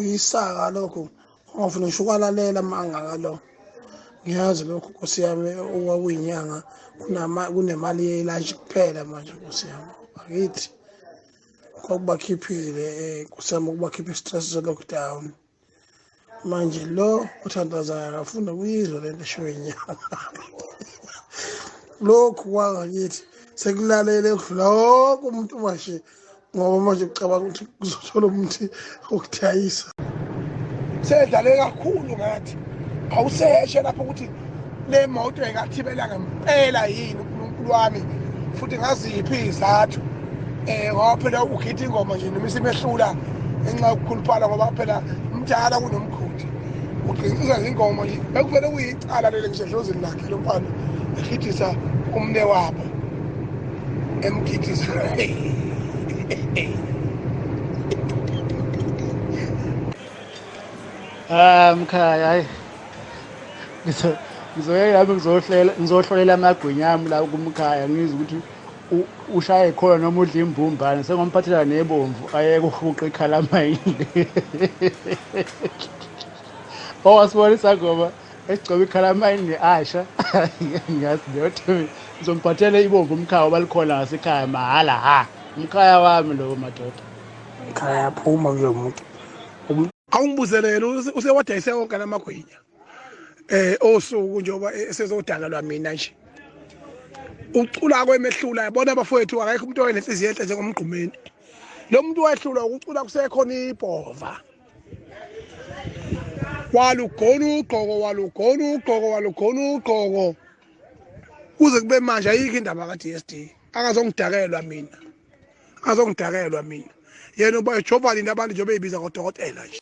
Isaka lokho ngifuna ngisho ukwalalela mangaka lo ngiyazi lokho Nkosi yami okwakuyinyanga kunemali yelunch kuphela manje Nkosi yami akithi kwakubakhiphile Nkosi yami ukubakhipha i-stress ze-lockdown manje lo uthandazayo afuna kuyizwa lento esho inyanga lokhu kwangakithi sekulalele lokho umuntu mashe ngoba manje ucabanga ukuthi kuzothola umuntu okudayisa sedlale kakhulu ngathi awuseshe lapho ukuthi le moto engathibela ngempela yini uNkulunkulu wami futhi ngaziphi izathu ngoba phela ukhitha ingoma nje noma isimehlula enxa yokukhuluphala ngoba phela mdala kunomkhudi uqinisa ingoma nje bekuvele kuyicala lele ngisedlozini lakhe lo mfana ekhithisa umne wabo emkhithisa Mkhaya hayi ngizohlolela amagwinya ami la kumkhaya ngizwe ukuthi ushaye khona noma udla imbumbane sengomphathela nebomvu ayeke uhuqa ikhalamine owasibona isangoma esigcoba ikhalamine asha ngiyazi leyo ngizomphathela ibomvu umkhaya balikhona ngasekhaya mahala ha umkhaya wami lo madoda ekhaya yaphuma kulo muntu awungibuzelele usewadayise wonke lamagwinya osuku njengoba esezodakalwa mina nje ucula kwemehlula yabona abafowethu akekho umuntu oyenenhliziyo enhle njengomgqumeni lo muntu wayehlula ukucula kusekhona ibhova walugona ugqoko kuze kube manje ayikho indaba ka-DSD akazongidakelwa mina yena uba ejoba lini abantu njengoba eyibiza ngodokotela nje